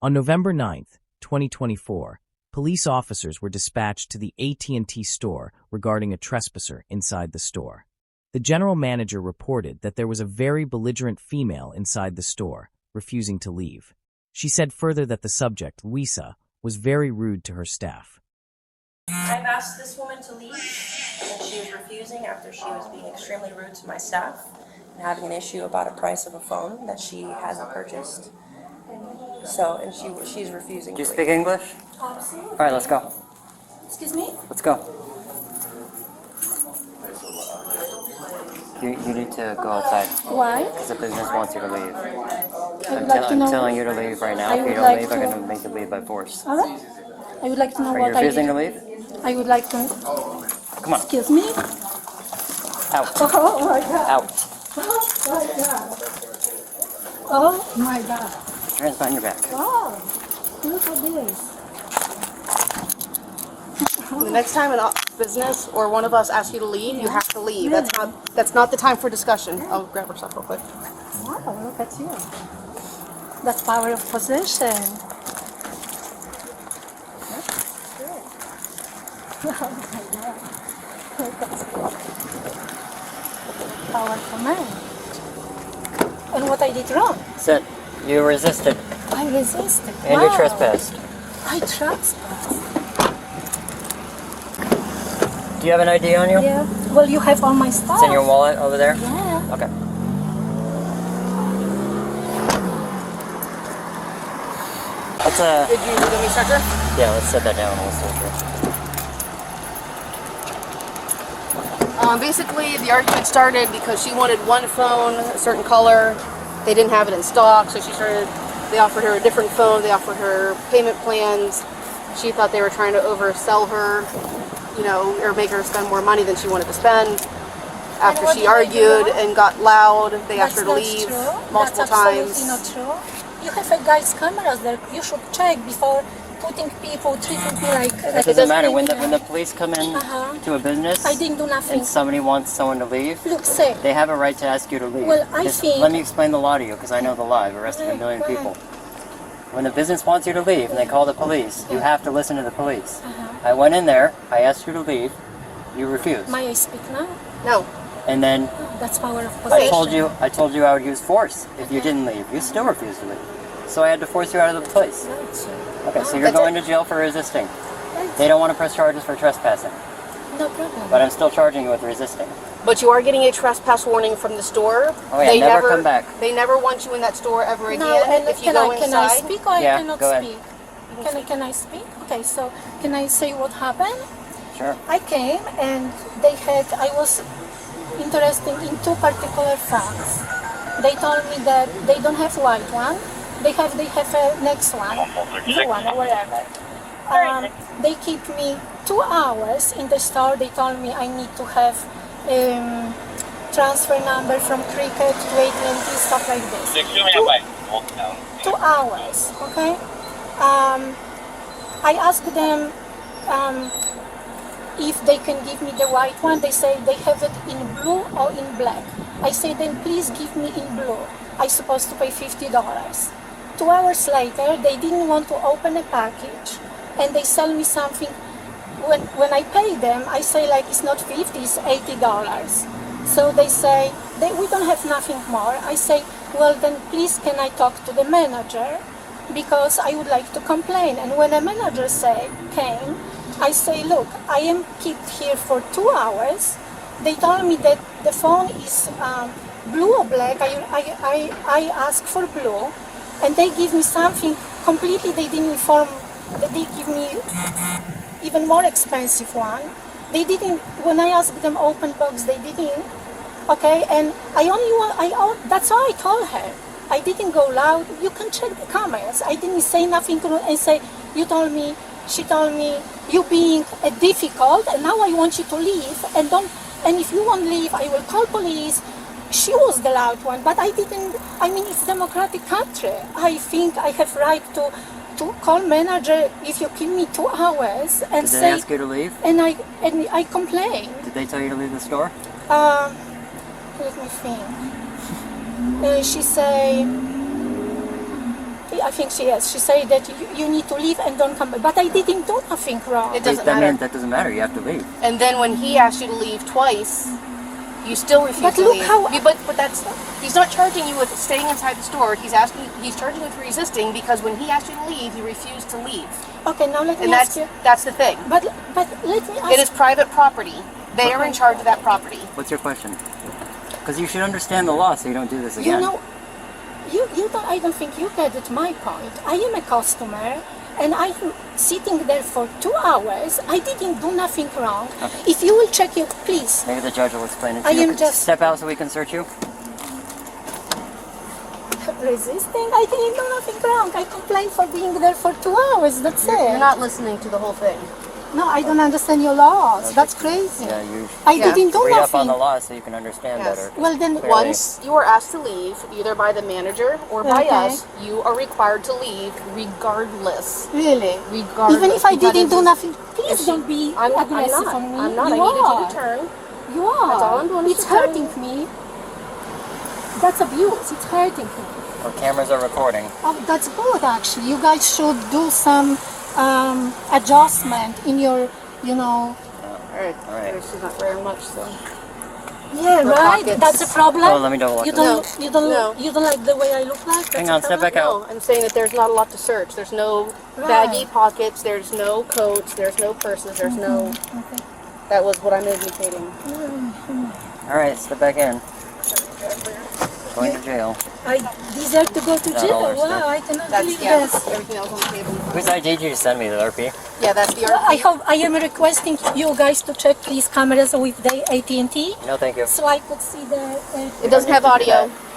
On November 9th, 2024, police officers were dispatched to the AT&T store regarding a trespasser inside the store. The general manager reported that there was a very belligerent female inside the store, refusing to leave. She said further that the subject, Luiza, was very rude to her staff. I've asked this woman to leave, and she was refusing after she was being extremely rude to my staff and having an issue about a price of a phone that she hasn't purchased. So, and she's refusing. Do you speak English? Absolutely. All right, let's go. Excuse me? Let's go. You need to go outside. Why? Because the business wants you to leave. I'm telling you to leave right now. If you don't leave, I'm going to make you leave by force. All right. I would like to know Are what you I refusing did. to leave? I would like to... Come on. Excuse me? Out. Oh my God. Out. Oh my God. Your hands behind your back. Wow. Look at this. The next time a business or one of us asks you to leave, you have to leave. That's not the time for discussion. I'll grab her stuff real quick. Wow, look at you. That's power of possession. Oh my God. That's good. Powerful man. And what I did wrong? Sit. You resisted. I resisted. And you trespassed. I trespassed. Do you have an ID on you? Yeah. Well, you have all my stuff. It's in your wallet over there? Yeah. Okay. Let's, Did you let me search her? yeah, let's set that down. We'll search it. Basically, the argument started because she wanted one phone, a certain color. They didn't have it in stock, so they offered her a different phone. They offered her payment plans. She thought they were trying to oversell her, or make her spend more money than she wanted to spend. After she argued and got loud, they asked her to leave multiple times. That's absolutely not true. You have a guy's cameras there. You should check before treating people like It doesn't matter. When the police come in to a business I didn't do nothing. and somebody wants someone to leave, Look, say. they have a right to ask you to leave. Well, I think... Let me explain the law to you, because I know the law. I've arrested a million people. When the business wants you to leave and they call the police, you have to listen to the police. I went in there, I asked you to leave, you refused. May I speak now? No. And then That's power of possession. I told you I would use force if you didn't leave. You still refused to leave. So I had to force you out of the place. Okay, so you're going to jail for resisting. They don't want to press charges for trespassing. No problem. But I'm still charging you with resisting. But you are getting a trespass warning from the store. Oh yeah, never come back. They never want you in that store ever again. No, and if you go can I inside. speak or I Yeah, cannot go ahead. speak? Can I speak? Okay, so can I say what happened? Sure. I came and I was interested in two particular facts. They told me that they don't have white one. They have a next one, blue one or whatever. They keep me 2 hours in the store. They told me I need to have transfer number from Cricket to AT&T, stuff like this. 2 hours, okay? I asked them if they can give me the white one. They say they have it in blue or in black. I say then please give me in blue. I'm supposed to pay $50. 2 hours later, they didn't want to open a package, and they sell me something. When I pay them, I say like it's not 50, it's $80. So they say we don't have nothing more. I say, well then please can I talk to the manager, because I would like to complain. And when a manager came, I say, look, I am kept here for 2 hours. They told me that the phone is blue or black. I asked for blue. And they give me something completely, they didn't inform, that they give me even more expensive one. They didn't, when I asked them open box, they didn't, okay, and that's all I told her. I didn't go loud, you can check the cameras. I didn't say nothing and say, she told me, you being difficult, and now I want you to leave, and if you won't leave, I will call police. She was the loud one, but I didn't. I mean, it's a democratic country. I think I have right to call manager if you give me 2 hours and Did say. Did they ask you to leave? And I complain. Did they tell you to leave the store? Let me think. She say, I think she is. She said that you need to leave and don't come back. But I didn't do nothing wrong. It doesn't that matter. That doesn't matter. You have to leave. And then when he asked you to leave twice, you still refuse But to look leave. how- But that's he's not charging you with staying inside the store. He's charging you with resisting because when he asked you to leave, you refused to leave. Okay, now let me And ask you. that's the thing. But let me ask. It is private property. They are in charge of that property. What's your question? Because you should understand the law so you don't do this again. You know, you don't. I don't think you get it. My point. I am a customer, and I'm sitting there for 2 hours. I didn't do nothing wrong. Okay. If you will check it, please. Maybe the judge will explain it to I you. am just- Step out so we can search you. Resisting? I didn't do nothing wrong. I complained for being there for 2 hours. That's it. You're not listening to the whole thing. No, I don't understand your laws. That's crazy. Yeah, you I Yeah. didn't do read up on nothing. the law so you can understand Yes. better. Well, then Clearly. Once you are asked to leave, either by the manager or by Okay. us, you are required to leave regardless. Really? Regardless. Even if I because didn't do it's- nothing, please don't be aggressive not. on me. I'm not. You I needed are. you to turn. You are. That's all I'm doing is It's to tell hurting me. That's abuse. It's hurting me. Our cameras are recording. Oh, that's good, actually. You guys should do some adjustment in your, you know. Alright. Alright. She's not wearing much, so. Yeah, Her right. pockets. That's a problem. Oh, let me double look. You at don't. this. You don't. No. You don't like the way I look like. Hang That's on, a step problem? back out. No, I'm saying that there's not a lot to search. There's no baggy pockets, there's no coats, there's no purses, there's no... Okay. That was what I'm indicating. Alright, step back in. Going to jail. I deserve to go to Not jail. all our Wow, stuff. I cannot That's, believe yeah, this. everything else on the table. Whose ID did you send me, the RP? Yeah, that's the Well, RP. I am requesting you guys to check these cameras with the AT&T, No, thank you. so I could see the. It doesn't have I don't need to do audio. that.